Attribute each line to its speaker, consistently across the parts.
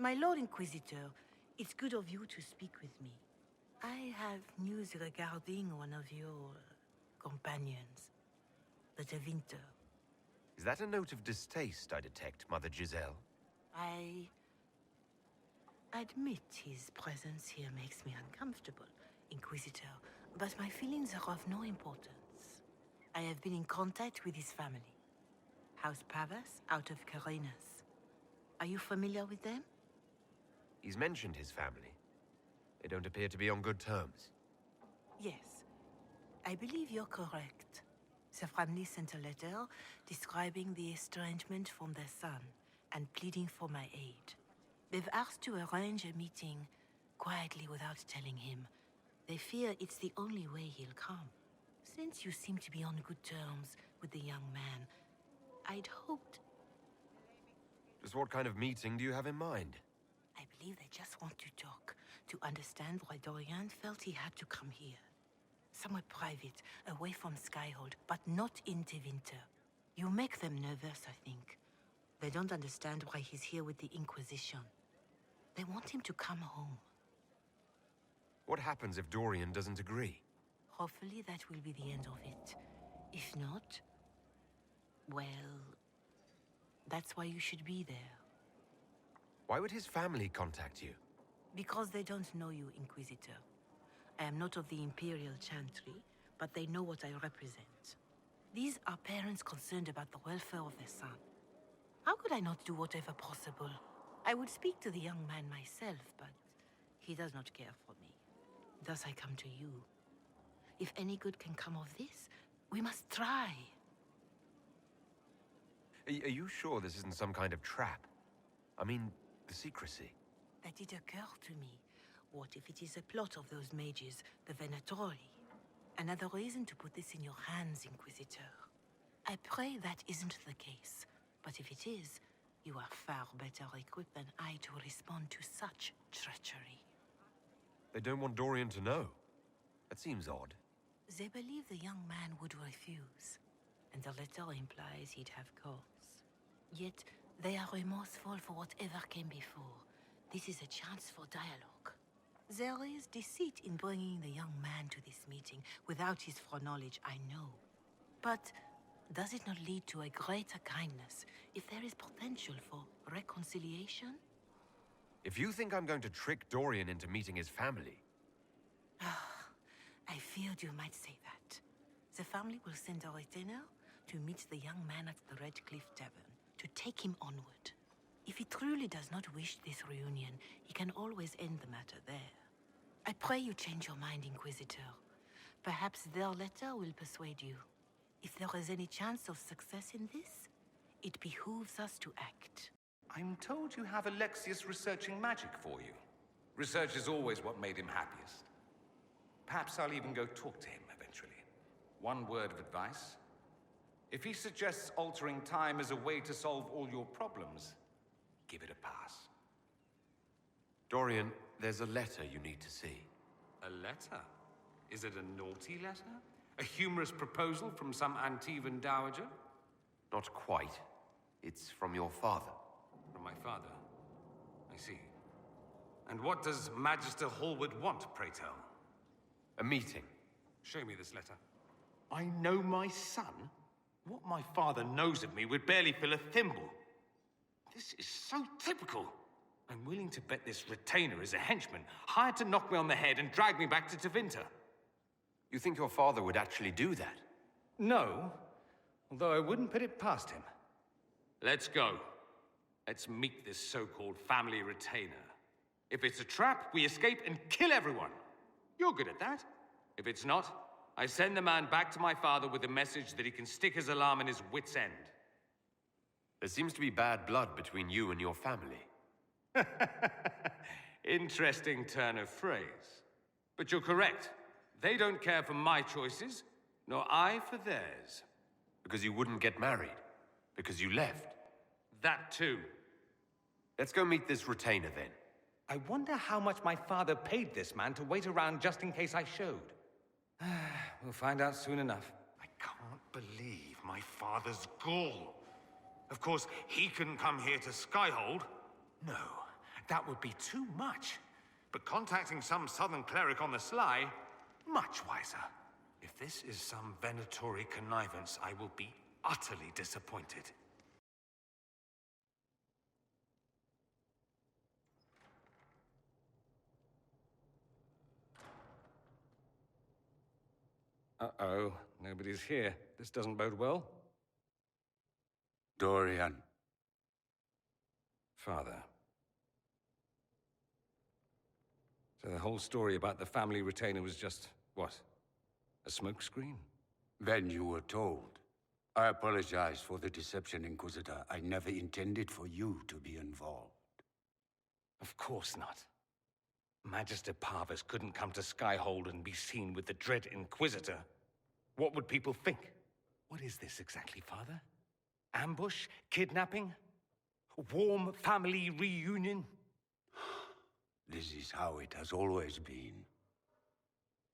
Speaker 1: My Lord Inquisitor, it's good of you to speak with me. I have news regarding one of your companions, the Tevinter.
Speaker 2: Is that a note of distaste I detect, Mother Giselle?
Speaker 1: I admit his presence here makes me uncomfortable, Inquisitor, but my feelings are of no importance. I have been in contact with his family. House Pavas, out of Carenas. Are you familiar with them?
Speaker 2: He's mentioned his family. They don't appear to be on good terms.
Speaker 1: Yes. I believe you're correct. The family sent a letter describing the estrangement from their son and pleading for my aid. They've asked to arrange a meeting quietly without telling him. They fear it's the only way he'll come. Since you seem to be on good terms with the young man, I'd hoped...
Speaker 2: Just what kind of meeting do you have in mind?
Speaker 1: I believe they just want to talk, to understand why Dorian felt he had to come here. Somewhere private, away from Skyhold, but not in Tevinter. You make them nervous, I think. They don't understand why he's here with the Inquisition. They want him to come home.
Speaker 2: What happens if Dorian doesn't agree?
Speaker 1: Hopefully that will be the end of it. If not, well, that's why you should be there.
Speaker 2: Why would his family contact you?
Speaker 1: Because they don't know you, Inquisitor. I am not of the Imperial Chantry, but they know what I represent. These are parents concerned about the welfare of their son. How could I not do whatever possible? I would speak to the young man myself, but he does not care for me. Thus I come to you. If any good can come of this, we must try.
Speaker 2: Are you sure this isn't some kind of trap? I mean, the secrecy.
Speaker 1: That did occur to me. What if it is a plot of those mages, the Venatori? Another reason to put this in your hands, Inquisitor. I pray that isn't the case, but if it is, you are far better equipped than I to respond to such treachery.
Speaker 2: They don't want Dorian to know. That seems odd.
Speaker 1: They believe the young man would refuse, and the letter implies he'd have cause. Yet, they are remorseful for whatever came before. This is a chance for dialogue. There is deceit in bringing the young man to this meeting without his foreknowledge, I know. But does it not lead to a greater kindness if there is potential for reconciliation?
Speaker 2: If you think I'm going to trick Dorian into meeting his family...
Speaker 1: I feared you might say that. The family will send a retainer to meet the young man at the Red Cliff Tavern, to take him onward. If he truly does not wish this reunion, he can always end the matter there. I pray you change your mind, Inquisitor. Perhaps their letter will persuade you. If there is any chance of success in this, it behooves us to act.
Speaker 3: I'm told you have Alexius researching magic for you. Research is always what made him happiest. Perhaps I'll even go talk to him eventually. One word of advice. If he suggests altering time as a way to solve all your problems, give it a pass.
Speaker 2: Dorian, there's a letter you need to see.
Speaker 3: A letter? Is it a naughty letter? A humorous proposal from some Antivan dowager?
Speaker 2: Not quite. It's from your father.
Speaker 3: From my father? I see. And what does Magister Hallward want, pray tell?
Speaker 2: A meeting.
Speaker 3: Show me this letter. I know my son? What my father knows of me would barely fill a thimble. This is so typical. I'm willing to bet this retainer is a henchman, hired to knock me on the head and drag me back to Tevinter.
Speaker 2: You think your father would actually do that?
Speaker 3: No, although I wouldn't put it past him. Let's go. Let's meet this so-called family retainer. If it's a trap, we escape and kill everyone. You're good at that. If it's not, I send the man back to my father with a message that he can stick his alarm in his wit's end.
Speaker 2: There seems to be bad blood between you and your family.
Speaker 3: Interesting turn of phrase. But you're correct. They don't care for my choices, nor I for theirs.
Speaker 2: Because you wouldn't get married. Because you left.
Speaker 3: That too.
Speaker 2: Let's go meet this retainer then.
Speaker 3: I wonder how much my father paid this man to wait around just in case I showed. We'll find out soon enough.
Speaker 4: I can't believe my father's gall. Of course, he couldn't come here to Skyhold. No, that would be too much. But contacting some southern cleric on the sly, much wiser. If this is some Venatori connivance, I will be utterly disappointed.
Speaker 3: Uh-oh, nobody's here. This doesn't bode well.
Speaker 5: Dorian.
Speaker 3: Father. So the whole story about the family retainer was just, what? A smokescreen?
Speaker 5: Then you were told. I apologize for the deception, Inquisitor. I never intended for you to be involved.
Speaker 3: Of course not. Magister Parvus couldn't come to Skyhold and be seen with the dread Inquisitor. What would people think? What is this exactly, Father? Ambush? Kidnapping? Warm family reunion?
Speaker 5: This is how it has always been.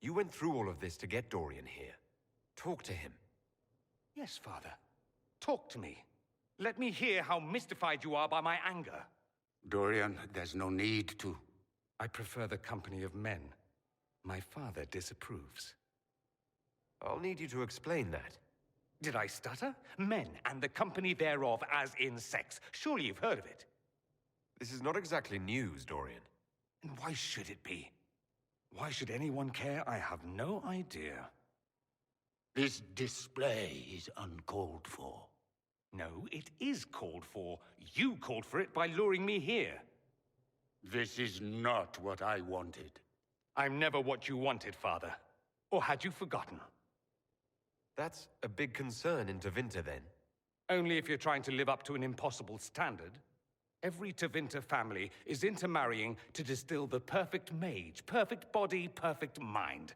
Speaker 2: You went through all of this to get Dorian here. Talk to him.
Speaker 3: Yes, Father. Talk to me. Let me hear how mystified you are by my anger.
Speaker 5: Dorian, there's no need to.
Speaker 3: I prefer the company of men. My father disapproves.
Speaker 2: I'll need you to explain that.
Speaker 3: Did I stutter? Men, and the company thereof, as in sex. Surely you've heard of it.
Speaker 2: This is not exactly news, Dorian.
Speaker 3: And why should it be? Why should anyone care? I have no idea.
Speaker 5: This display is uncalled for.
Speaker 3: No, it is called for. You called for it by luring me here.
Speaker 5: This is not what I wanted.
Speaker 3: I'm never what you wanted, Father. Or had you forgotten?
Speaker 2: That's a big concern in Tevinter, then.
Speaker 3: Only if you're trying to live up to an impossible standard. Every Tevinter family is intermarrying to distill the perfect mage, perfect body, perfect mind,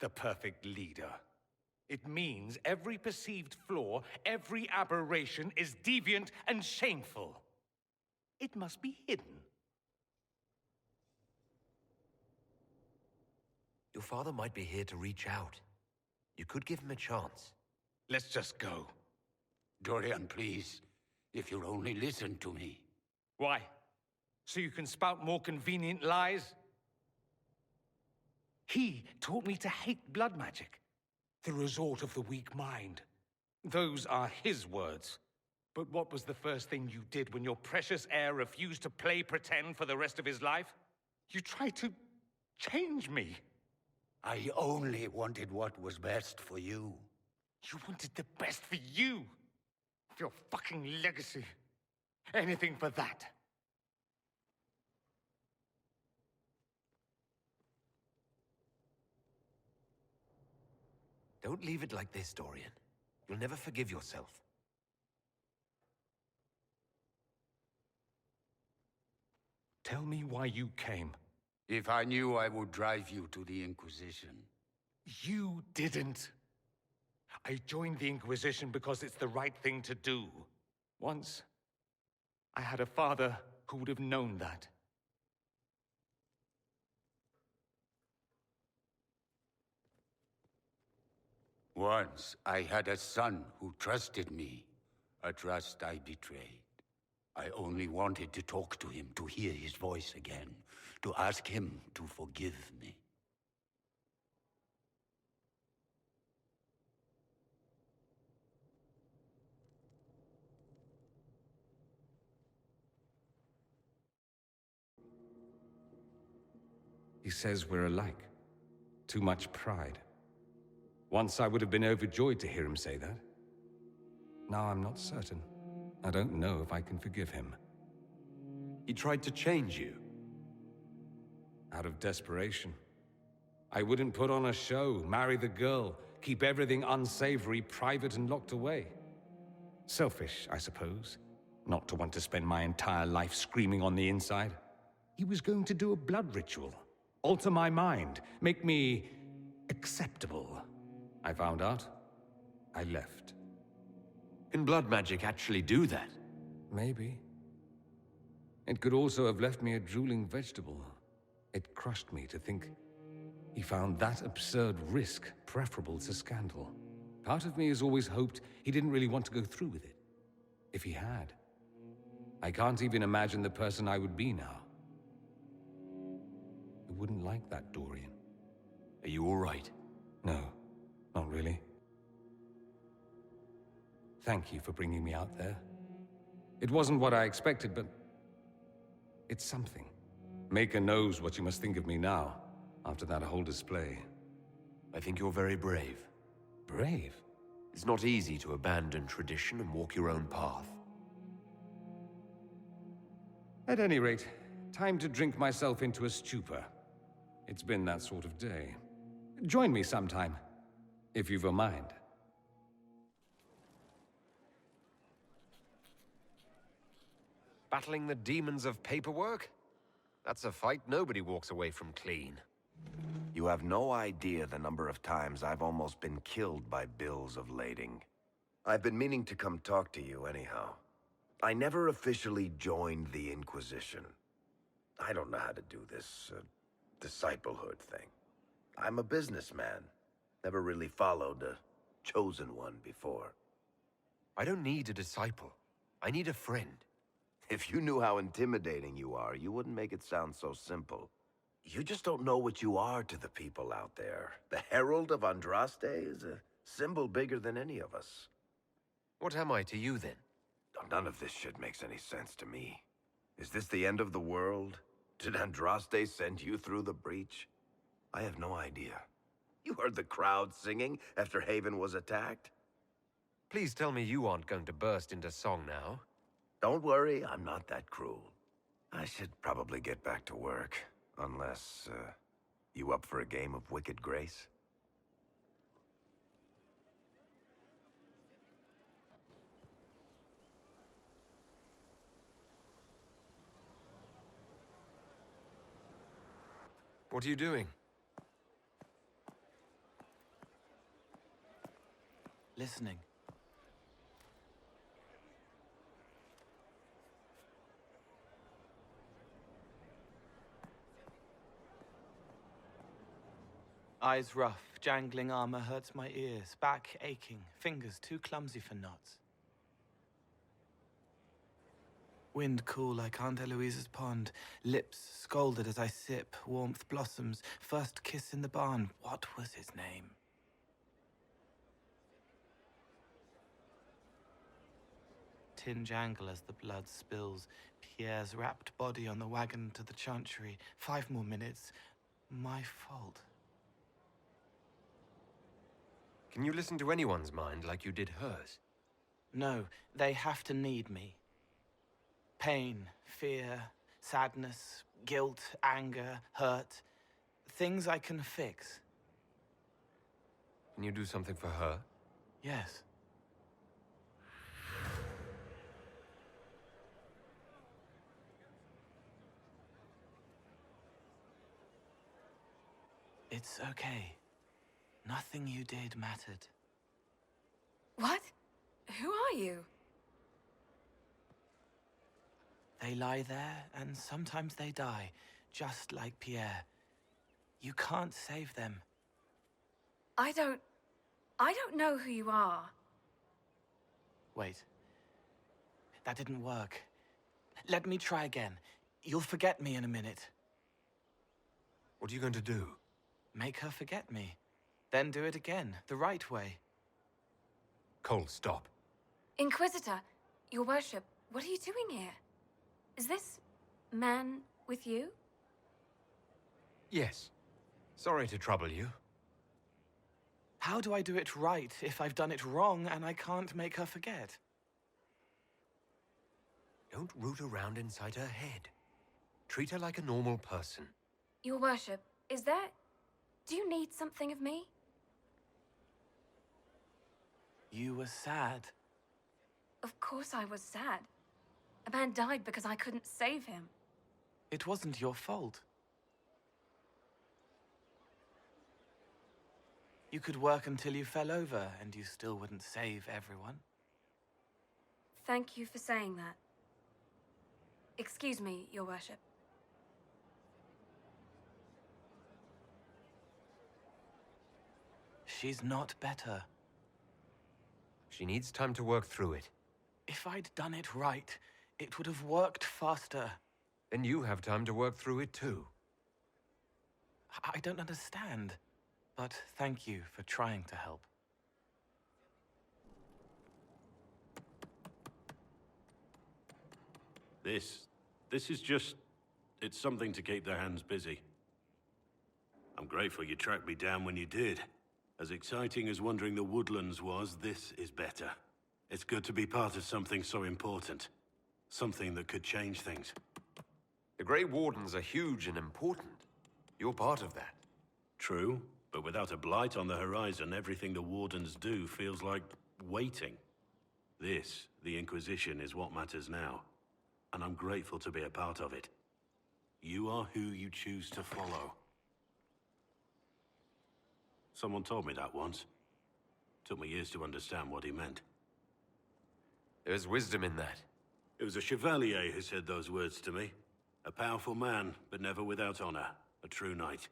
Speaker 3: the perfect leader. It means every perceived flaw, every aberration is deviant and shameful. It must be hidden.
Speaker 2: Your father might be here to reach out. You could give him a chance.
Speaker 3: Let's just go.
Speaker 5: Dorian, please. If you'll only listen to me.
Speaker 3: Why? So you can spout more convenient lies? He taught me to hate blood magic. The resort of the weak mind. Those are his words. But what was the first thing you did when your precious heir refused to play pretend for the rest of his life? You tried to change me.
Speaker 5: I only wanted what was best for you.
Speaker 3: You wanted the best for you. For your fucking legacy. Anything for that.
Speaker 2: Don't leave it like this, Dorian. You'll never forgive yourself.
Speaker 3: Tell me why you came.
Speaker 5: If I knew, I would drive you to the Inquisition.
Speaker 3: You didn't. I joined the Inquisition because it's the right thing to do. Once, I had a father who would have known that.
Speaker 5: Once, I had a son who trusted me. A trust I betrayed. I only wanted to talk to him, to hear his voice again, to ask him to forgive me.
Speaker 3: He says we're alike. Too much pride. Once I would have been overjoyed to hear him say that. Now I'm not certain. I don't know if I can forgive him.
Speaker 2: He tried to change you.
Speaker 3: Out of desperation. I wouldn't put on a show, marry the girl, keep everything unsavory, private and locked away. Selfish, I suppose. Not to want to spend my entire life screaming on the inside. He was going to do a blood ritual. Alter my mind. Make me acceptable. I found out. I left.
Speaker 2: Can blood magic actually do that?
Speaker 3: Maybe. It could also have left me a drooling vegetable. It crushed me to think he found that absurd risk preferable to scandal. Part of me has always hoped he didn't really want to go through with it. If he had. I can't even imagine the person I would be now. wouldn't like that, Dorian.
Speaker 2: Are you all right?
Speaker 3: No, not really. Thank you for bringing me out there. It wasn't what I expected, but it's something. Maker knows what you must think of me now, after that whole display.
Speaker 2: I think you're very brave.
Speaker 3: Brave?
Speaker 2: It's not easy to abandon tradition and walk your own path.
Speaker 3: At any rate, time to drink myself into a stupor. It's been that sort of day. Join me sometime, if you've a mind.
Speaker 2: Battling the demons of paperwork? That's a fight nobody walks away from clean.
Speaker 6: You have no idea the number of times I've almost been killed by bills of lading. I've been meaning to come talk to you anyhow. I never officially joined the Inquisition. I don't know how to do this, disciplehood thing. I'm a businessman. Never really followed a chosen one before.
Speaker 2: I don't need a disciple. I need a friend.
Speaker 6: If you knew how intimidating you are, you wouldn't make it sound so simple. You just don't know what you are to the people out there. The Herald of Andraste is a symbol bigger than any of us.
Speaker 2: What am I to you, then?
Speaker 6: None of this shit makes any sense to me. Is this the end of the world? Did Andraste send you through the breach? I have no idea. You heard the crowd singing after Haven was attacked?
Speaker 2: Please tell me you aren't going to burst into song now.
Speaker 6: Don't worry, I'm not that cruel. I should probably get back to work. Unless, you up for a game of Wicked Grace?
Speaker 2: What are you doing?
Speaker 7: Listening. Eyes rough, jangling armor hurts my ears, back aching, fingers too clumsy for knots. Wind cool like Aunt Eloise's pond, lips scalded as I sip, warmth blossoms, first kiss in the barn, what was his name? Tin jangle as the blood spills, Pierre's wrapped body on the wagon to the chantry, 5 more minutes, my fault.
Speaker 2: Can you listen to anyone's mind like you did hers?
Speaker 7: No, they have to need me. Pain, fear, sadness, guilt, anger, hurt. Things I can fix.
Speaker 2: Can you do something for her?
Speaker 7: Yes. It's okay. Nothing you did mattered.
Speaker 8: What? Who are you?
Speaker 7: They lie there, and sometimes they die, just like Pierre. You can't save them.
Speaker 8: I don't know who you are.
Speaker 7: Wait. That didn't work. Let me try again. You'll forget me in a minute.
Speaker 2: What are you going to do?
Speaker 7: Make her forget me. Then do it again, the right way.
Speaker 2: Cole, stop.
Speaker 8: Inquisitor, your worship, what are you doing here? Is this man with you?
Speaker 2: Yes. Sorry to trouble you.
Speaker 7: How do I do it right if I've done it wrong and I can't make her forget?
Speaker 2: Don't root around inside her head. Treat her like a normal person.
Speaker 8: Your worship, do you need something of me?
Speaker 7: You were sad.
Speaker 8: Of course I was sad. A man died because I couldn't save him.
Speaker 7: It wasn't your fault. You could work until you fell over, and you still wouldn't save everyone.
Speaker 8: Thank you for saying that. Excuse me, your worship.
Speaker 7: She's not better.
Speaker 2: She needs time to work through it.
Speaker 7: If I'd done it right, it would have worked faster.
Speaker 2: Then you have time to work through it too.
Speaker 7: I don't understand. But thank you for trying to help.
Speaker 9: This is just... it's something to keep their hands busy. I'm grateful you tracked me down when you did. As exciting as wandering the woodlands was, this is better. It's good to be part of something so important. Something that could change things.
Speaker 2: The Grey Wardens are huge and important. You're part of that.
Speaker 9: True, but without a blight on the horizon, everything the Wardens do feels like waiting. This, the Inquisition, is what matters now. And I'm grateful to be a part of it. You are who you choose to follow. Someone told me that once. Took me years to understand what he meant.
Speaker 2: There's wisdom in that.
Speaker 9: It was a chevalier who said those words to me. A powerful man, but never without honor. A true knight.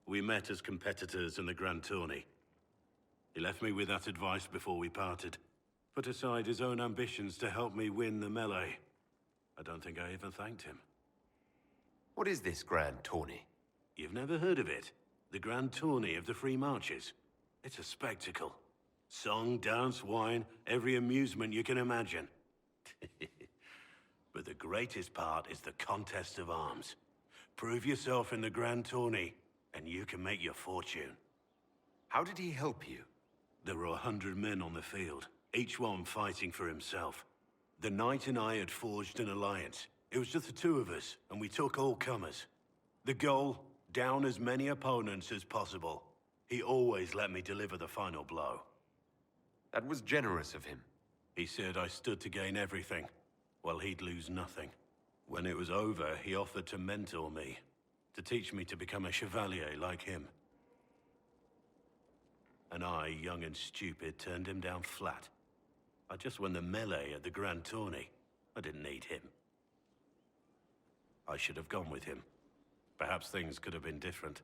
Speaker 9: We met as competitors in the Grand Tourney. He left me with that advice before we parted. Put aside his own ambitions to help me win the melee. I don't think I even thanked him.
Speaker 2: What is this Grand Tourney?
Speaker 9: You've never heard of it? The Grand Tourney of the Free Marches. It's a spectacle. Song, dance, wine, every amusement you can imagine. But the greatest part is the contest of arms. Prove yourself in the Grand Tourney, and you can make your fortune.
Speaker 2: How did he help you?
Speaker 9: There were 100 men on the field, each one fighting for himself. The knight and I had forged an alliance. It was just the two of us, and we took all comers. The goal, down as many opponents as possible. He always let me deliver the final blow.
Speaker 2: That was generous of him.
Speaker 9: He said I stood to gain everything, while he'd lose nothing. When it was over, he offered to mentor me, to teach me to become a chevalier like him. And I, young and stupid, turned him down flat. I just won the melee at the Grand Tourney. I didn't need him. I should have gone with him. Perhaps things could have been different.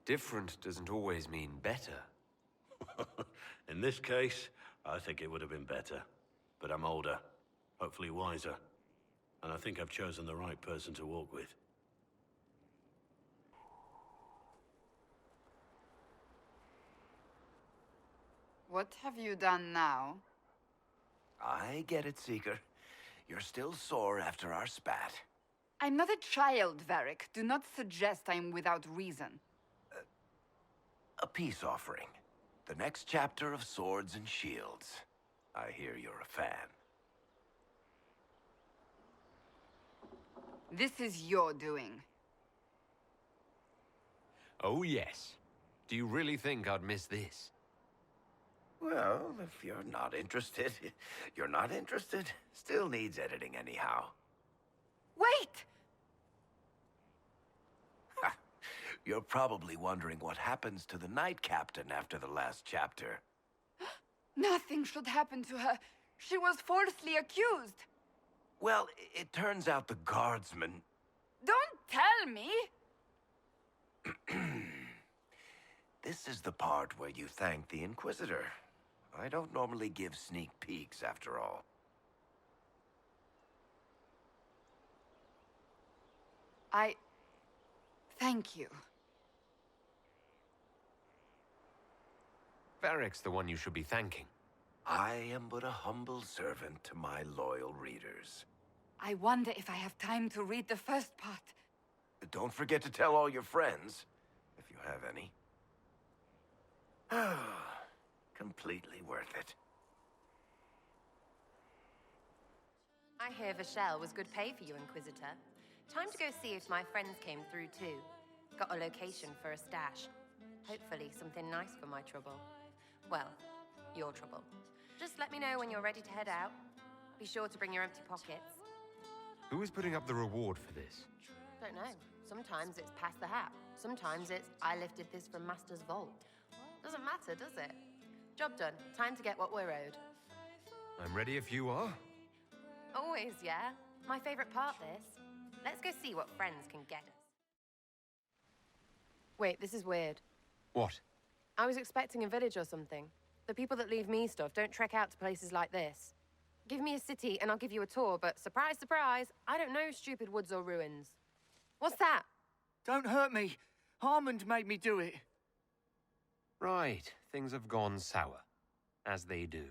Speaker 2: Different doesn't always mean better.
Speaker 9: In this case, I think it would have been better. But I'm older, hopefully wiser. And I think I've chosen the right person to walk with.
Speaker 10: What have you done now?
Speaker 6: I get it, Seeker. You're still sore after our spat.
Speaker 10: I'm not a child, Varric. Do not suggest I'm without reason.
Speaker 6: A peace offering. The next chapter of Swords and Shields. I hear you're a fan.
Speaker 10: This is your doing.
Speaker 2: Oh, yes. Do you really think I'd miss this?
Speaker 6: Well, if you're not interested, you're not interested. Still needs editing anyhow.
Speaker 10: Wait!
Speaker 6: You're probably wondering what happens to the Knight Captain after the last chapter.
Speaker 10: Nothing should happen to her. She was falsely accused.
Speaker 6: Well, it turns out the guardsman...
Speaker 10: Don't tell me!
Speaker 6: This is the part where you thank the Inquisitor. I don't normally give sneak peeks, after all.
Speaker 10: Thank you.
Speaker 2: Varric's the one you should be thanking.
Speaker 6: I am but a humble servant to my loyal readers.
Speaker 10: I wonder if I have time to read the first part.
Speaker 6: Don't forget to tell all your friends, if you have any. Completely worth it.
Speaker 11: I hear Vashel was good pay for you, Inquisitor. Time to go see if my friends came through too. Got a location for a stash. Hopefully something nice for my trouble. Well, your trouble. Just let me know when you're ready to head out. Be sure to bring your empty pockets.
Speaker 2: Who is putting up the reward for this?
Speaker 11: Don't know. Sometimes it's pass the hat. Sometimes it's I lifted this from Master's vault. Doesn't matter, does it? Job done. Time to get what we're owed.
Speaker 2: I'm ready if you are.
Speaker 11: Always, yeah. My favorite part, this. Let's go see what friends can get us. Wait, this is weird.
Speaker 2: What?
Speaker 11: I was expecting a village or something. The people that leave me stuff don't trek out to places like this. Give me a city and I'll give you a tour, but surprise, surprise, I don't know stupid woods or ruins. What's that?
Speaker 12: Don't hurt me. Harmond made me do it.
Speaker 2: Right, things have gone sour. As they do.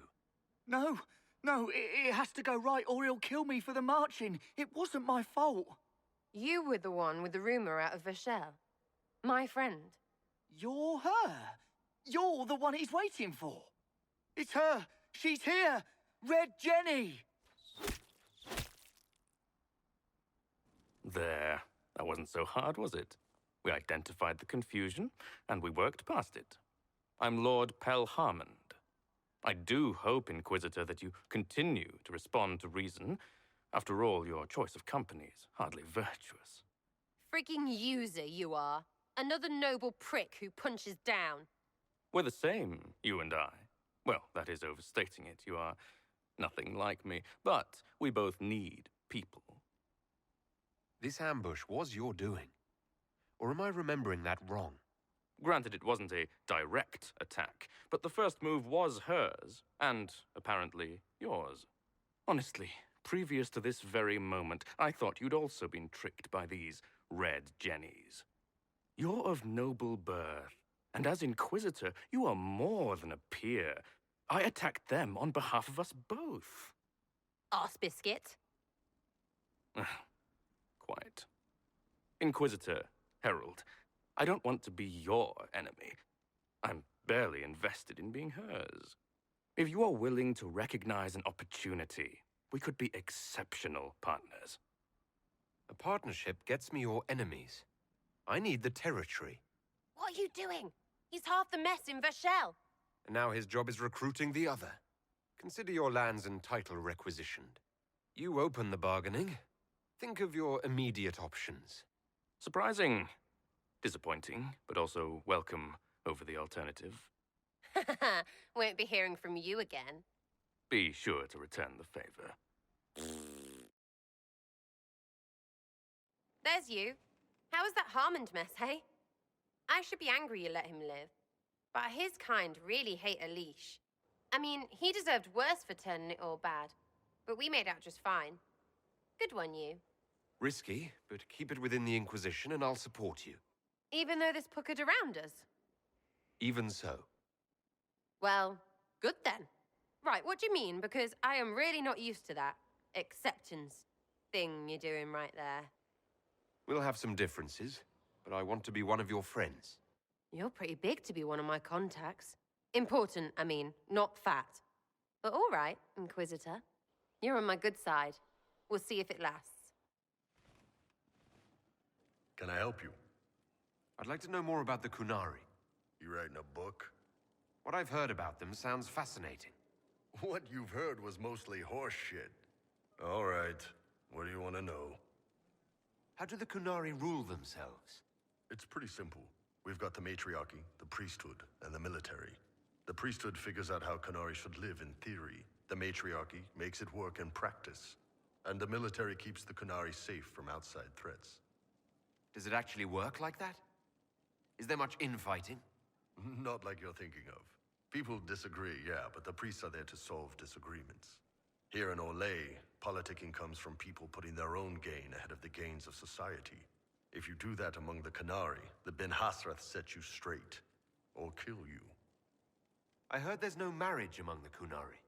Speaker 12: No, it has to go right or he'll kill me for the marching. It wasn't my fault.
Speaker 11: You were the one with the rumor out of Vashel. My friend.
Speaker 12: You're her. You're the one he's waiting for. It's her. She's here. Red Jenny.
Speaker 13: There. That wasn't so hard, was it? We identified the confusion, and we worked past it. I'm Lord Pel Harmond. I do hope, Inquisitor, that you continue to respond to reason. After all, your choice of company is hardly virtuous.
Speaker 11: Freaking user, you are. Another noble prick who punches down.
Speaker 13: We're the same, you and I. Well, that is overstating it. You are nothing like me, but we both need people.
Speaker 2: This ambush was your doing. Or am I remembering that wrong?
Speaker 13: Granted, it wasn't a direct attack, but the first move was hers, and apparently yours. Honestly, previous to this very moment, I thought you'd also been tricked by these Red Jennies. You're of noble birth, and as Inquisitor, you are more than a peer. I attacked them on behalf of us both.
Speaker 11: Arse biscuit.
Speaker 13: Quite. Inquisitor, Herald, I don't want to be your enemy. I'm barely invested in being hers. If you are willing to recognize an opportunity, we could be exceptional partners.
Speaker 2: A partnership gets me your enemies. I need the territory.
Speaker 11: What are you doing? He's half the mess in Vashel.
Speaker 2: And now his job is recruiting the other. Consider your lands and title requisitioned. You open the bargaining. Think of your immediate options.
Speaker 13: Surprising. Disappointing, but also welcome over the alternative.
Speaker 11: Won't be hearing from you again.
Speaker 13: Be sure to return the favor.
Speaker 11: There's you. How was that Harmond mess, hey? I should be angry you let him live. But his kind really hate a leash. I mean, he deserved worse for turning it all bad. But we made out just fine. Good one, you.
Speaker 2: Risky, but keep it within the Inquisition and I'll support you.
Speaker 11: Even though this puckered around us?
Speaker 2: Even so.
Speaker 11: Well, good then. Right, what do you mean? Because I am really not used to that acceptance thing you're doing right there.
Speaker 2: We'll have some differences, but I want to be one of your friends.
Speaker 11: You're pretty big to be one of my contacts. Important, I mean, not fat. But all right, Inquisitor. You're on my good side. We'll see if it lasts.
Speaker 14: Can I help you?
Speaker 2: I'd like to know more about the Qunari.
Speaker 14: You writing a book?
Speaker 2: What I've heard about them sounds fascinating.
Speaker 14: What you've heard was mostly horse shit. All right, what do you want to know?
Speaker 2: How do the Qunari rule themselves?
Speaker 14: It's pretty simple. We've got the matriarchy, the priesthood, and the military. The priesthood figures out how Qunari should live in theory. The matriarchy makes it work in practice. And the military keeps the Qunari safe from outside threats.
Speaker 2: Does it actually work like that? Is there much infighting?
Speaker 14: Not like you're thinking of. People disagree, yeah, but the priests are there to solve disagreements. Here in Olay, politicking comes from people putting their own gain ahead of the gains of society. If you do that among the Qunari, the Ben Hasrath set you straight. Or kill you.
Speaker 2: I heard there's no marriage among the Qunari.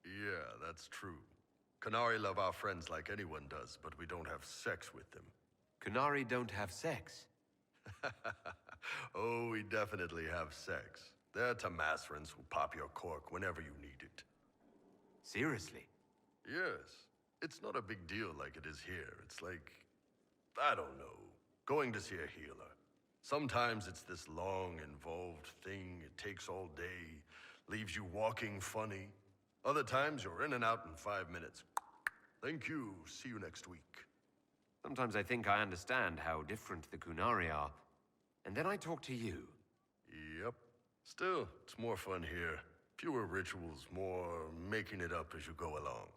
Speaker 14: Yeah, that's true. Qunari love our friends like anyone does, but we don't have sex with them.
Speaker 2: Qunari don't have sex?
Speaker 14: Oh, we definitely have sex. They're Tamasrans who pop your cork whenever you need it.
Speaker 2: Seriously?
Speaker 14: Yes. It's not a big deal like it is here. It's like, I don't know, going to see a healer. Sometimes it's this long, involved thing. It takes all day, leaves you walking funny. Other times you're in and out in 5 minutes. Thank you. See you next week.
Speaker 2: Sometimes I think I understand how different the Qunari are. And then I talk to you.
Speaker 14: Yep. Still, it's more fun here. Fewer rituals, more making it up as you go along.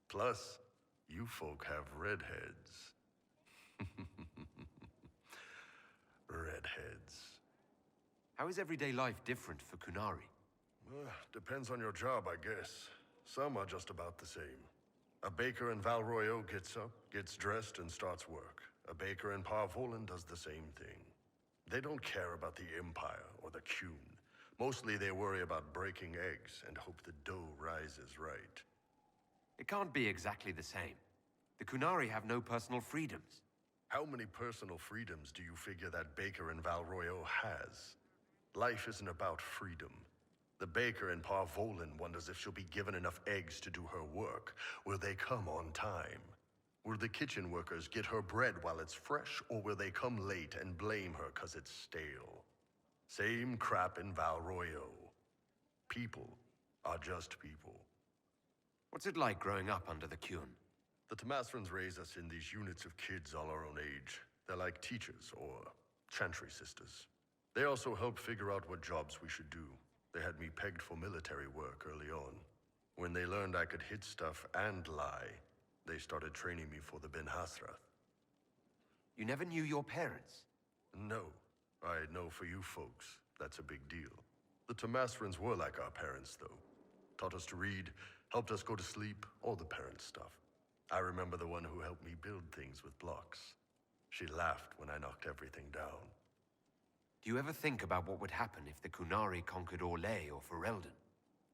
Speaker 14: Plus, you folk have redheads. Redheads.
Speaker 2: How is everyday life different for Qunari?
Speaker 14: Depends on your job, I guess. Some are just about the same. A baker in Valroyo gets up, gets dressed, and starts work. A baker in Parvolan does the same thing. They don't care about the Empire or the Qun. Mostly they worry about breaking eggs and hope the dough rises right.
Speaker 2: It can't be exactly the same. The Qunari have no personal freedoms.
Speaker 14: How many personal freedoms do you figure that baker in Val Royeaux has? Life isn't about freedom. The baker in Parvolin wonders if she'll be given enough eggs to do her work. Will they come on time? Will the kitchen workers get her bread while it's fresh, or will they come late and blame her 'cause it's stale? Same crap in Val Royeaux. People are just people.
Speaker 2: What's it like growing up under the Qun?
Speaker 14: The Tomasrans raise us in these units of kids all our own age. They're like teachers, or chantry sisters. They also help figure out what jobs we should do. They had me pegged for military work early on. When they learned I could hit stuff and lie, they started training me for the Ben Hasrath.
Speaker 2: You never knew your parents?
Speaker 14: No. I know for you folks, that's a big deal. The Tomasrans were like our parents, though. Taught us to read, helped us go to sleep, all the parent stuff. I remember the one who helped me build things with blocks. She laughed when I knocked everything down.
Speaker 2: Do you ever think about what would happen if the Qunari conquered Orlais or Ferelden?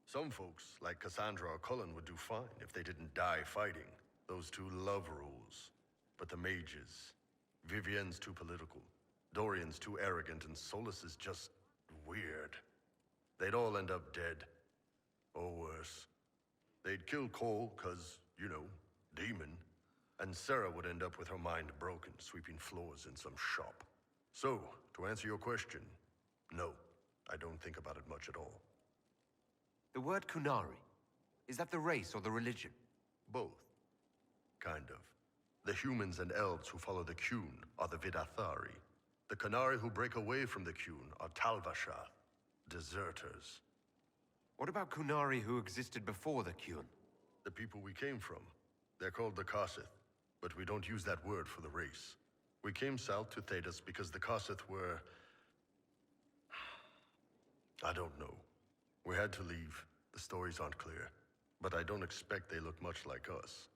Speaker 14: Some folks, like Cassandra or Cullen, would do fine if they didn't die fighting. Those two love rules. But the mages... Vivienne's too political. Dorian's too arrogant, and Solus is just... weird. They'd all end up dead. Or worse. They'd kill Cole, 'cause, you know, demon. And Sarah would end up with her mind broken, sweeping floors in some shop. So, to answer your question, no, I don't think about it much at all.
Speaker 2: The word Qunari, is that the race or the religion?
Speaker 14: Both. Kind of. The humans and elves who follow the Qun are the Vidathari. The Qunari who break away from the Qun are Talvashath, deserters.
Speaker 2: What about Qunari who existed before the Qun?
Speaker 14: The people we came from. They're called the Karsith, but we don't use that word for the race. We came south to Thedas because the Karsith were... I don't know. We had to leave. The stories aren't clear. But I don't expect they look much like us.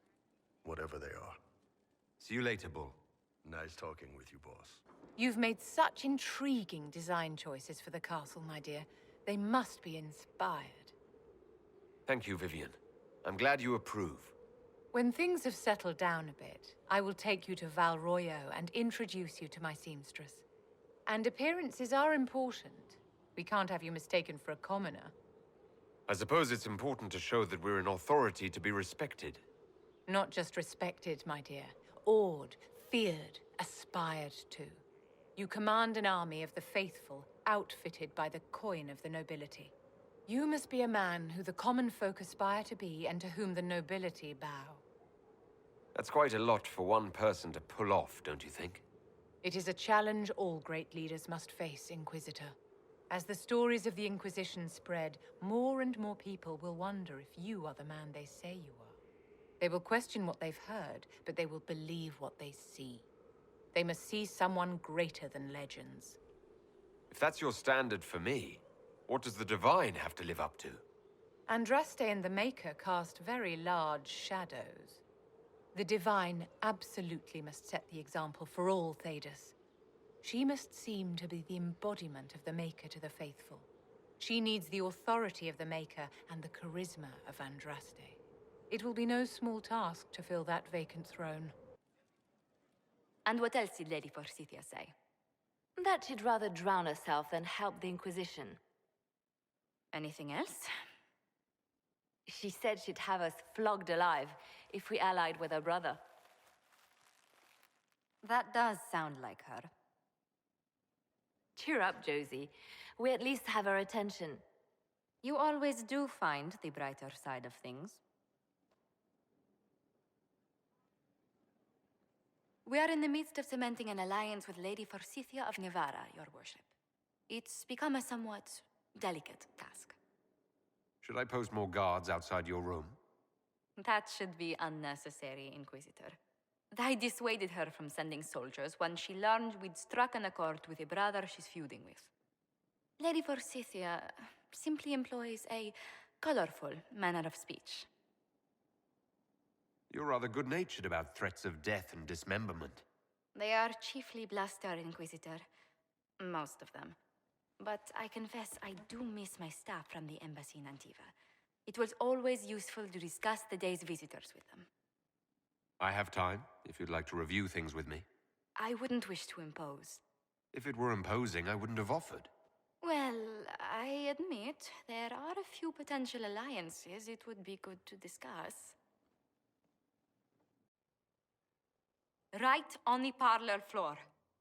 Speaker 14: Whatever they are.
Speaker 2: See you later, Bull.
Speaker 14: Nice talking with you, boss.
Speaker 15: You've made such intriguing design choices for the castle, my dear. They must be inspired.
Speaker 2: Thank you, Vivian. I'm glad you approve.
Speaker 15: When things have settled down a bit, I will take you to Val Royeaux and introduce you to my seamstress. And appearances are important. We can't have you mistaken for a commoner.
Speaker 2: I suppose it's important to show that we're an authority to be respected.
Speaker 15: Not just respected, my dear. Awed, feared, aspired to. You command an army of the faithful, outfitted by the coin of the nobility. You must be a man who the common folk aspire to be and to whom the nobility bow.
Speaker 2: That's quite a lot for one person to pull off, don't you think?
Speaker 15: It is a challenge all great leaders must face, Inquisitor. As the stories of the Inquisition spread, more and more people will wonder if you are the man they say you are. They will question what they've heard, but they will believe what they see. They must see someone greater than legends.
Speaker 2: If that's your standard for me, what does the Divine have to live up to?
Speaker 15: Andraste and the Maker cast very large shadows. The Divine absolutely must set the example for all Thedas. She must seem to be the embodiment of the Maker to the faithful. She needs the authority of the Maker and the charisma of Andraste. It will be no small task to fill that vacant throne.
Speaker 16: And what else did Lady Forsythia say? That she'd rather drown herself than help the Inquisition. Anything else? She said she'd have us flogged alive if we allied with her brother.
Speaker 8: That does sound like her.
Speaker 16: Cheer up, Josie. We at least have her attention.
Speaker 8: You always do find the brighter side of things.
Speaker 16: We are in the midst of cementing an alliance with Lady Forsythia of Nevara, your worship. It's become a somewhat delicate task.
Speaker 2: Should I post more guards outside your room?
Speaker 16: That should be unnecessary, Inquisitor. I dissuaded her from sending soldiers when she learned we'd struck an accord with a brother she's feuding with. Lady Forsythia simply employs a colorful manner of speech.
Speaker 2: You're rather good-natured about threats of death and dismemberment.
Speaker 16: They are chiefly bluster, Inquisitor. Most of them. But I confess I do miss my staff from the embassy in Antiva. It was always useful to discuss the day's visitors with them.
Speaker 2: I have time, if you'd like to review things with me.
Speaker 16: I wouldn't wish to impose.
Speaker 2: If it were imposing, I wouldn't have offered.
Speaker 16: Well, I admit there are a few potential alliances it would be good to discuss. Right on the parlor floor,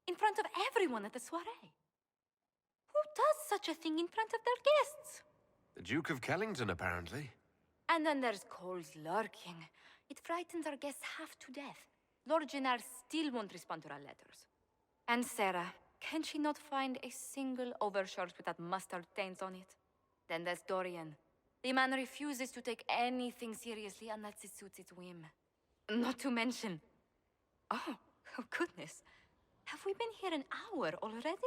Speaker 16: in front of everyone at the soiree. Who does such a thing in front of their guests?
Speaker 2: The Duke of Kellington, apparently.
Speaker 16: And then there's Cole's lurking. It frightens our guests half to death. Lord Gennard still won't respond to our letters. And Sarah, can she not find a single overshirt with that mustard taint on it? Then there's Dorian. The man refuses to take anything seriously unless it suits its whim. Not to mention... Oh goodness. Have we been here an hour already?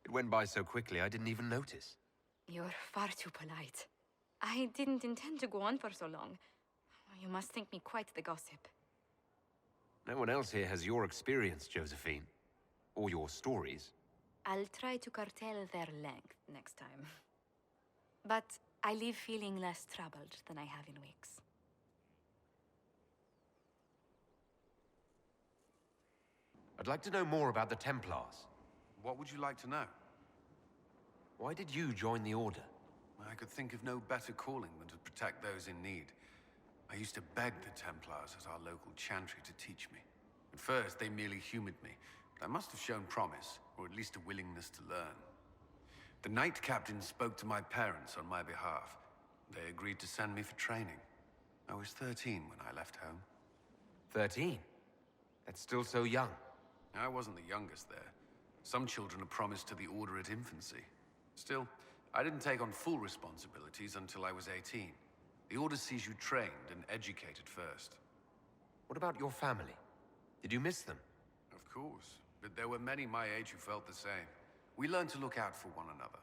Speaker 2: It went by so quickly, I didn't even notice.
Speaker 16: You're far too polite. I didn't intend to go on for so long. You must think me quite the gossip.
Speaker 2: No one else here has your experience, Josephine. Or your stories.
Speaker 16: I'll try to curtail their length next time. But I leave feeling less troubled than I have in weeks.
Speaker 2: I'd like to know more about the Templars.
Speaker 17: What would you like to know?
Speaker 2: Why did you join the Order?
Speaker 17: I could think of no better calling than to protect those in need. I used to beg the Templars at our local chantry to teach me. At first, they merely humored me, but I must have shown promise, or at least a willingness to learn. The Knight Captain spoke to my parents on my behalf. They agreed to send me for training. I was 13 when I left home.
Speaker 2: 13? That's still so young.
Speaker 17: I wasn't the youngest there. Some children are promised to the Order at infancy. Still, I didn't take on full responsibilities until I was 18. The Order sees you trained and educated first.
Speaker 2: What about your family? Did you miss them?
Speaker 17: Of course, but there were many my age who felt the same. We learned to look out for one another.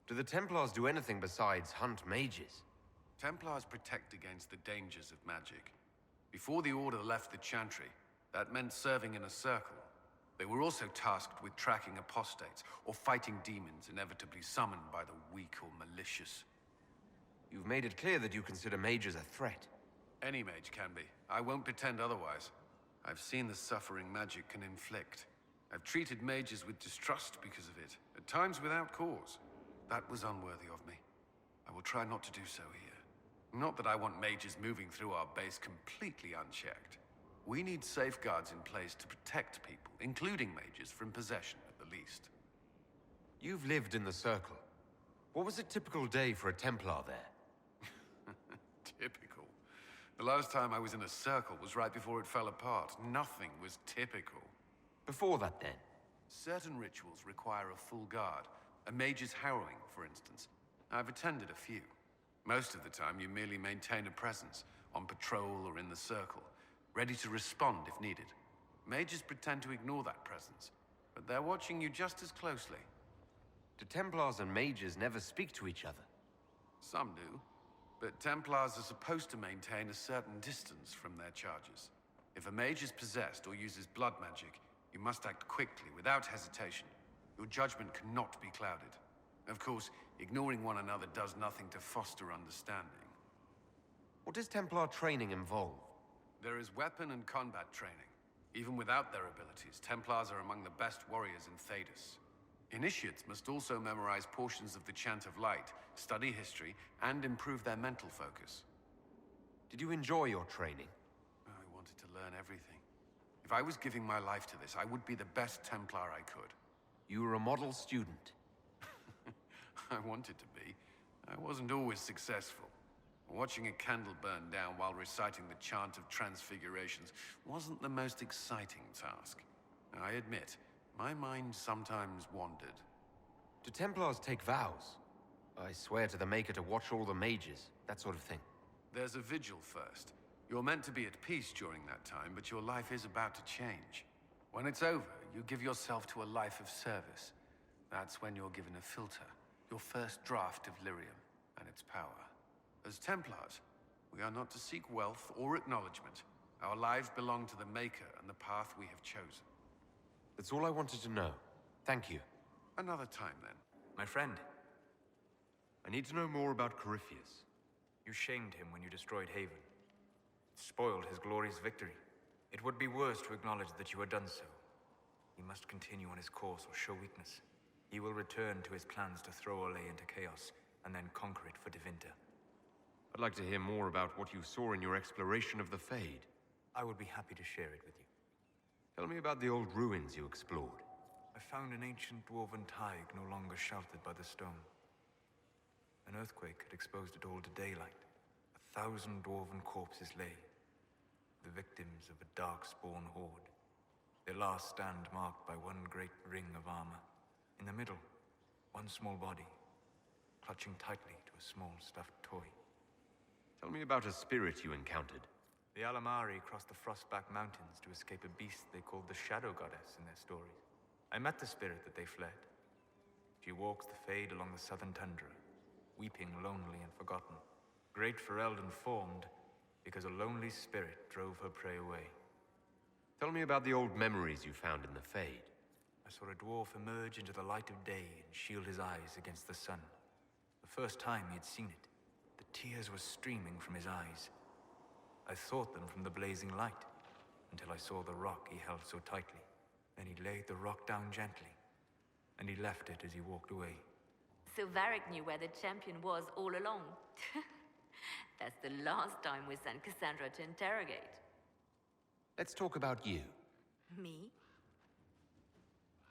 Speaker 2: Do the Templars do anything besides hunt mages?
Speaker 17: Templars protect against the dangers of magic. Before the Order left the Chantry, that meant serving in a circle. They were also tasked with tracking apostates, or fighting demons inevitably summoned by the weak or malicious.
Speaker 2: You've made it clear that you consider mages a threat.
Speaker 17: Any mage can be. I won't pretend otherwise. I've seen the suffering magic can inflict. I've treated mages with distrust because of it, at times without cause. That was unworthy of me. I will try not to do so here. Not that I want mages moving through our base completely unchecked. We need safeguards in place to protect people, including mages, from possession at the least.
Speaker 2: You've lived in the Circle. What was a typical day for a Templar there?
Speaker 17: Typical. The last time I was in a circle was right before it fell apart. Nothing was typical.
Speaker 2: Before that, then?
Speaker 17: Certain rituals require a full guard. A mage's harrowing, for instance. I've attended a few. Most of the time, you merely maintain a presence, on patrol or in the circle, ready to respond if needed. Mages pretend to ignore that presence, but they're watching you just as closely.
Speaker 2: Do Templars and mages never speak to each other?
Speaker 17: Some do. But Templars are supposed to maintain a certain distance from their charges. If a mage is possessed or uses blood magic, you must act quickly, without hesitation. Your judgment cannot be clouded. Of course, ignoring one another does nothing to foster understanding.
Speaker 2: What does Templar training involve?
Speaker 17: There is weapon and combat training. Even without their abilities, Templars are among the best warriors in Thedas. Initiates must also memorize portions of the Chant of Light, study history, and improve their mental focus.
Speaker 2: Did you enjoy your training?
Speaker 17: I wanted to learn everything. If I was giving my life to this, I would be the best Templar I could.
Speaker 2: You were a model student.
Speaker 17: I wanted to be. I wasn't always successful. Watching a candle burn down while reciting the Chant of Transfigurations wasn't the most exciting task. I admit, my mind sometimes wandered.
Speaker 2: Do Templars take vows? I swear to the Maker to watch all the mages, that sort of thing.
Speaker 17: There's a vigil first. You're meant to be at peace during that time, but your life is about to change. When it's over, you give yourself to a life of service. That's when you're given a filter, your first draft of lyrium and its power. As Templars, we are not to seek wealth or acknowledgement. Our lives belong to the Maker and the path we have chosen.
Speaker 2: That's all I wanted to know. Thank you.
Speaker 17: Another time, then.
Speaker 18: My friend,
Speaker 2: I need to know more about Corypheus.
Speaker 18: you shamed him when you destroyed Haven. Spoiled his glorious victory. It would be worse to acknowledge that you had done so. He must continue on his course or show weakness. He will return to his plans to throw Olay into chaos, and then conquer it for Devinter.
Speaker 2: I'd like to hear more about what you saw in your exploration of the Fade.
Speaker 18: I would be happy to share it with you.
Speaker 2: Tell me about the old ruins you explored.
Speaker 18: I found an ancient dwarven thaig no longer sheltered by the stone. An earthquake had exposed it all to daylight. 1,000 dwarven corpses lay, the victims of a dark-spawn horde. Their last stand marked by one great ring of armor. In the middle, one small body, clutching tightly to a small stuffed toy.
Speaker 2: Tell me about a spirit you encountered.
Speaker 18: The Alamari crossed the Frostback Mountains to escape a beast they called the Shadow Goddess in their stories. I met the spirit that they fled. She walks the Fade along the southern tundra, weeping lonely and forgotten. Great Fereld informed, because a lonely spirit drove her prey away.
Speaker 2: Tell me about the old memories you found in the Fade.
Speaker 18: I saw a dwarf emerge into the light of day and shield his eyes against the sun. The first time he had seen it, the tears were streaming from his eyes. I thought them from the blazing light, until I saw the rock he held so tightly. Then he laid the rock down gently, and he left it as he walked away.
Speaker 16: So Varric knew where the champion was all along. That's the last time we sent Cassandra to interrogate.
Speaker 2: Let's talk about you.
Speaker 16: Me?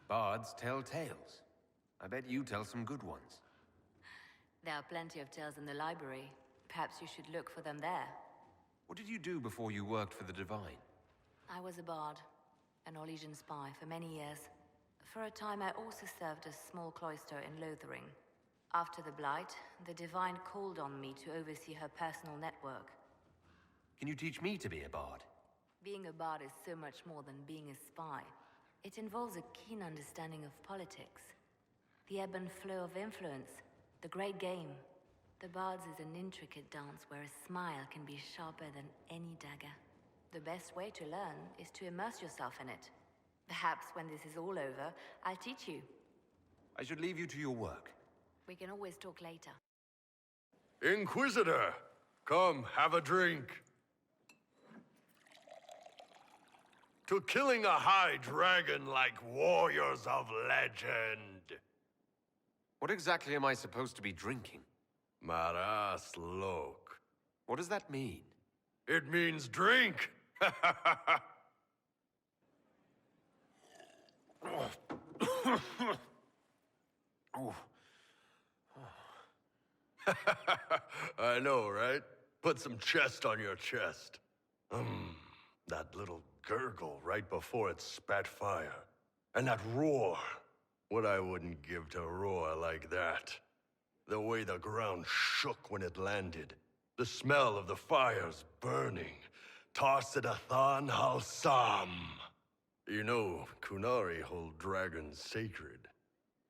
Speaker 2: Bards tell tales. I bet you tell some good ones.
Speaker 16: There are plenty of tales in the library. Perhaps you should look for them there.
Speaker 2: What did you do before you worked for the Divine?
Speaker 16: I was a bard, an Orlesian spy for many years. For a time, I also served a small cloister in Lothering. After the Blight, the Divine called on me to oversee her personal network.
Speaker 2: Can you teach me to be a bard?
Speaker 16: Being a bard is so much more than being a spy. It involves a keen understanding of politics, the ebb and flow of influence, the great game. The Bard's is an intricate dance where a smile can be sharper than any dagger. The best way to learn is to immerse yourself in it. Perhaps when this is all over, I'll teach you.
Speaker 2: I should leave you to your work.
Speaker 16: We can always talk later.
Speaker 14: Inquisitor! Come, have a drink. To killing a high dragon like warriors of legend.
Speaker 2: What exactly am I supposed to be drinking?
Speaker 14: Maras Lok.
Speaker 2: What does that mean?
Speaker 14: It means drink! I know, right? Put some chest on your chest. That little gurgle right before it spat fire. And that roar. What I wouldn't give to roar like that. The way the ground shook when it landed. The smell of the fires burning. Tarsidathan Halsam. You know, Qunari hold dragons sacred.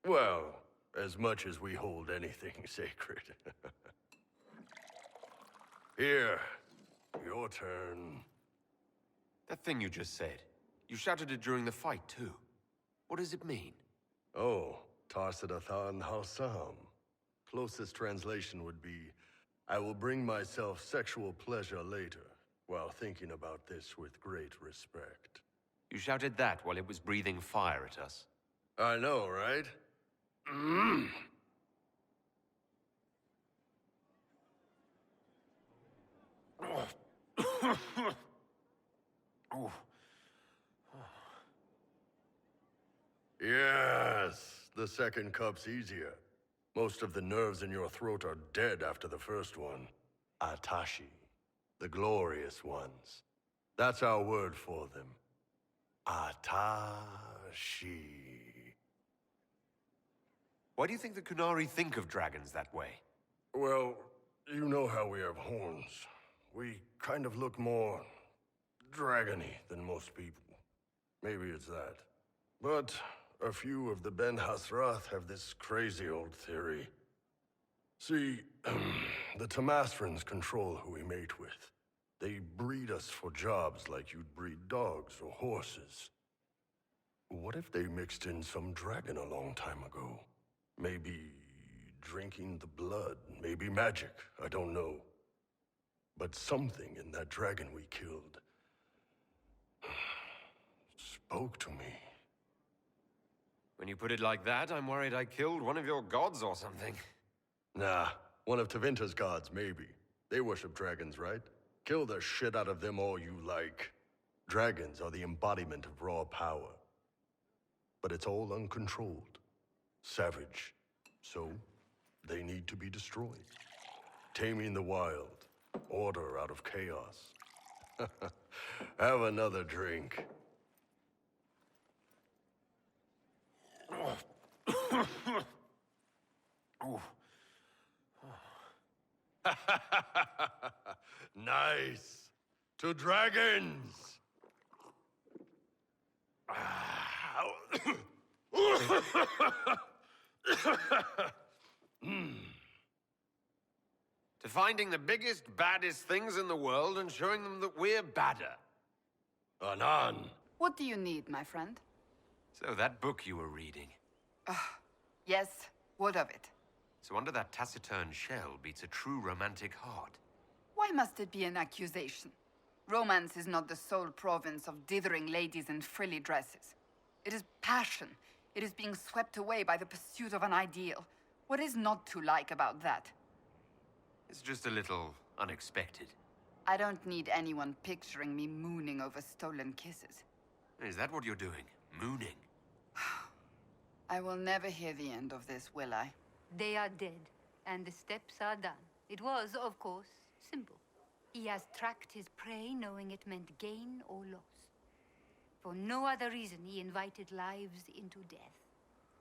Speaker 14: Well, as much as we hold anything sacred. Here, your turn.
Speaker 2: That thing you just said. You shouted it during the fight, too. What does it mean?
Speaker 14: Oh, Tarsidathan Halsam. Closest translation would be, I will bring myself sexual pleasure later, while thinking about this with great respect.
Speaker 2: You shouted that while it was breathing fire at us.
Speaker 14: I know, right? Yes, the second cup's easier. Most of the nerves in your throat are dead after the first one. Atashi, the glorious ones. That's our word for them. Atashi.
Speaker 2: Why do you think the Qunari think of dragons that way?
Speaker 14: Well, you know how we have horns. We kind of look more dragony than most people. Maybe it's that. But a few of the Ben Hasrath have this crazy old theory. See, the Tamasrans control who we mate with. They breed us for jobs like you'd breed dogs or horses. What if they mixed in some dragon a long time ago? Maybe drinking the blood, maybe magic, I don't know. But something in that dragon we killed spoke to me.
Speaker 2: When you put it like that, I'm worried I killed one of your gods or something.
Speaker 14: Nah, one of Tevinter's gods, maybe. They worship dragons, right? Kill the shit out of them all you like. Dragons are the embodiment of raw power. But it's all uncontrolled. Savage. So, they need to be destroyed. Taming the wild. Order out of chaos. Have another drink. Nice. To dragons.
Speaker 2: To finding the biggest, baddest things in the world and showing them that we're badder.
Speaker 14: Anan.
Speaker 10: What do you need, my friend?
Speaker 2: So that book you were reading.
Speaker 10: Yes, what of it?
Speaker 2: So under that taciturn shell beats a true romantic heart.
Speaker 10: Why must it be an accusation? Romance is not the sole province of dithering ladies in frilly dresses. It is passion. It is being swept away by the pursuit of an ideal. What is not to like about that?
Speaker 2: It's just a little unexpected.
Speaker 10: I don't need anyone picturing me mooning over stolen kisses.
Speaker 2: Is that what you're doing? Mooning?
Speaker 10: I will never hear the end of this, will I?
Speaker 19: They are dead, and the steps are done. It was, of course, simple. He has tracked his prey knowing it meant gain or loss. For no other reason he invited lives into death.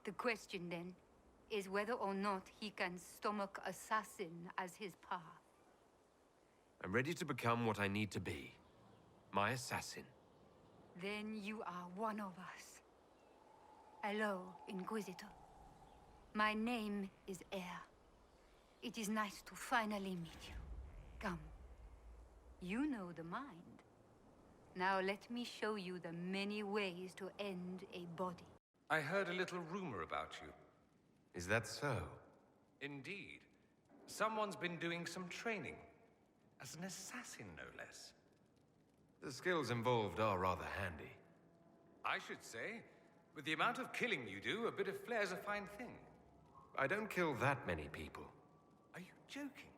Speaker 19: The question, then, is whether or not he can stomach assassin as his path.
Speaker 2: I'm ready to become what I need to be. My assassin.
Speaker 19: Then you are one of us. Hello, Inquisitor. My name is Air. It is nice to finally meet you. Come. You know the mind. Now let me show you the many ways to end a body.
Speaker 3: I heard a little rumor about you.
Speaker 2: Is that so?
Speaker 3: Indeed. Someone's been doing some training. As an assassin, no less.
Speaker 2: The skills involved are rather handy.
Speaker 3: I should say, with the amount of killing you do, a bit of flair's a fine thing.
Speaker 2: I don't kill that many people.
Speaker 3: Are you joking?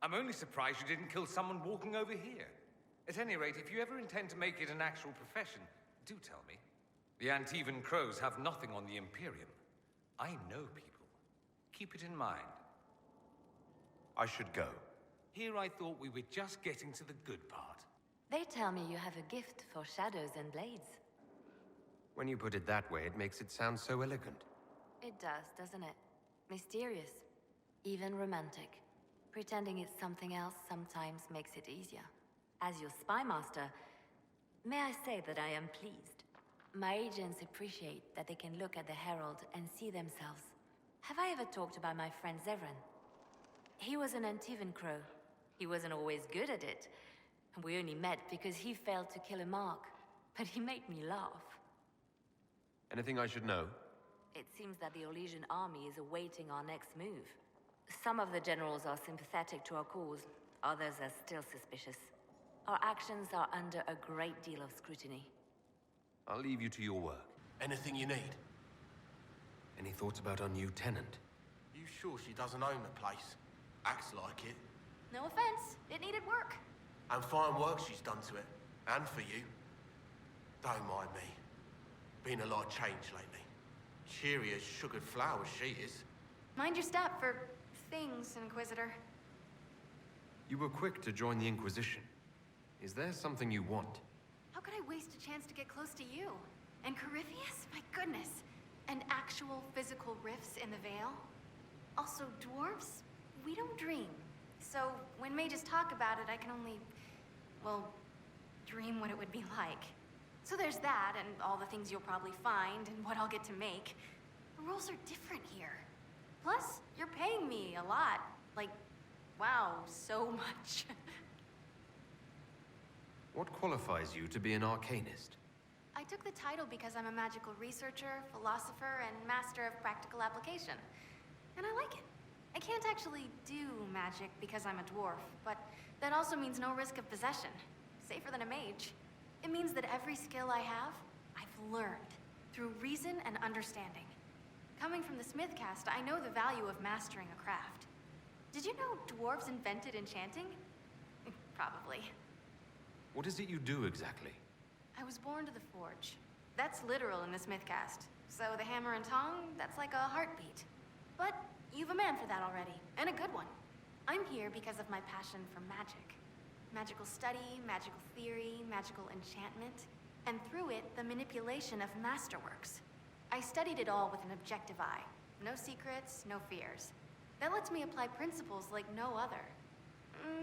Speaker 3: I'm only surprised you didn't kill someone walking over here. At any rate, if you ever intend to make it an actual profession, do tell me. The Antivan Crows have nothing on the Imperium. I know people. Keep it in mind.
Speaker 2: I should go.
Speaker 3: Here I thought we were just getting to the good part.
Speaker 1: They tell me you have a gift for shadows and blades.
Speaker 2: When you put it that way, it makes it sound so elegant.
Speaker 1: It does, doesn't it? Mysterious. Even romantic. Pretending it's something else sometimes makes it easier. As your spy master, may I say that I am pleased. My agents appreciate that they can look at the Herald and see themselves. Have I ever talked about my friend Zevran? He was an Antivan Crow. He wasn't always good at it. And we only met because he failed to kill a mark. But he made me laugh.
Speaker 2: Anything I should know?
Speaker 1: It seems that the Orlesian army is awaiting our next move. Some of the generals are sympathetic to our cause. Others are still suspicious. Our actions are under a great deal of scrutiny.
Speaker 2: I'll leave you to your work.
Speaker 20: Anything you need?
Speaker 2: Any thoughts about our new tenant?
Speaker 20: You sure she doesn't own the place? Acts like it.
Speaker 1: No offense, it needed work.
Speaker 20: And fine work she's done to it. And for you. Don't mind me. Been a lot of change lately. Cheery as sugared flowers she is.
Speaker 8: Mind your step for things, Inquisitor.
Speaker 2: You were quick to join the Inquisition. Is there something you want?
Speaker 8: How could I waste a chance to get close to you? And Corypheus? My goodness. And actual physical rifts in the Veil? Also, dwarves? We don't dream. So, when mages talk about it, I can only, well, dream what it would be like. So there's that, and all the things you'll probably find, and what I'll get to make. The rules are different here. Plus, you're paying me a lot. Like, wow, so much.
Speaker 2: What qualifies you to be an Arcanist?
Speaker 8: I took the title because I'm a magical researcher, philosopher, and master of practical application. And I like it. I can't actually do magic because I'm a dwarf, but that also means no risk of possession. Safer than a mage. It means that every skill I have, I've learned through reason and understanding. Coming from the Smith caste, I know the value of mastering a craft. Did you know dwarves invented enchanting? Probably.
Speaker 2: What is it you do exactly?
Speaker 8: I was born to the forge. That's literal in the Smith caste. So the hammer and tong, that's like a heartbeat. But you've a man for that already, and a good one. I'm here because of my passion for magic. Magical study, magical theory, magical enchantment, and through it, the manipulation of masterworks. I studied it all with an objective eye. No secrets, no fears. That lets me apply principles like no other.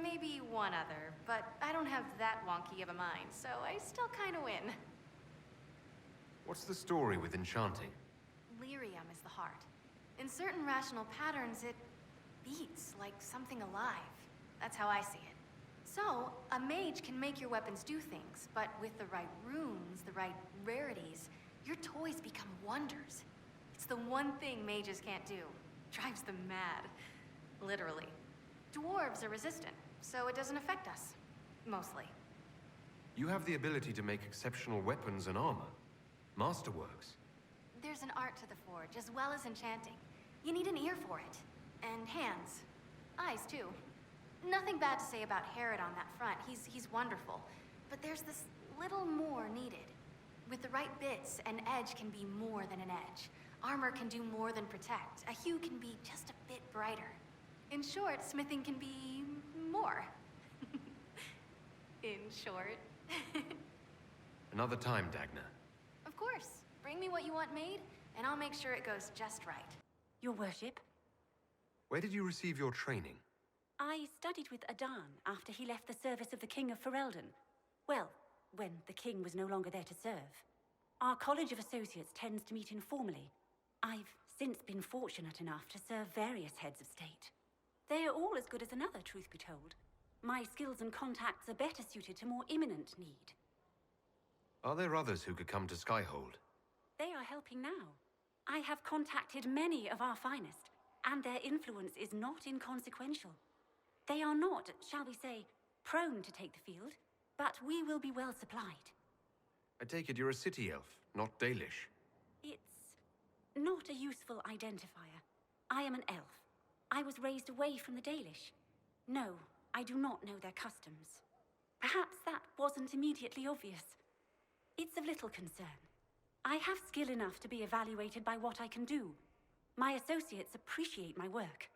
Speaker 8: Maybe one other, but I don't have that wonky of a mind, so I still kind of win.
Speaker 2: What's the story with enchanting?
Speaker 8: Lyrium is the heart. In certain rational patterns, it beats like something alive. That's how I see it. So, a mage can make your weapons do things, but with the right runes, the right rarities, your toys become wonders. It's the one thing mages can't do. Drives them mad. Literally. Dwarves are resistant, so it doesn't affect us. Mostly.
Speaker 2: You have the ability to make exceptional weapons and armor. Masterworks.
Speaker 8: There's an art to the forge, as well as enchanting. You need an ear for it. And hands. Eyes, too. Nothing bad to say about Herod on that front. He's wonderful. But there's this little more needed. With the right bits, an edge can be more than an edge. Armor can do more than protect. A hue can be just a bit brighter. In short, smithing can be more. In short.
Speaker 2: Another time, Dagna.
Speaker 8: Of course. Bring me what you want made, and I'll make sure it goes just right.
Speaker 21: Your worship,
Speaker 2: Where did you receive your training?
Speaker 21: I studied with Adan after he left the service of the King of Ferelden. Well, when the king was no longer there to serve. Our College of Associates tends to meet informally. I've since been fortunate enough to serve various heads of state. They are all as good as another, truth be told. My skills and contacts are better suited to more imminent need.
Speaker 2: Are there others who could come to Skyhold?
Speaker 21: They are helping now. I have contacted many of our finest, and their influence is not inconsequential. They are not, shall we say, prone to take the field, but we will be well supplied.
Speaker 2: I take it you're a city elf, not Dalish.
Speaker 21: It's not a useful identifier. I am an elf. I was raised away from the Dalish. No, I do not know their customs. Perhaps that wasn't immediately obvious. It's of little concern. I have skill enough to be evaluated by what I can do. My associates appreciate my work.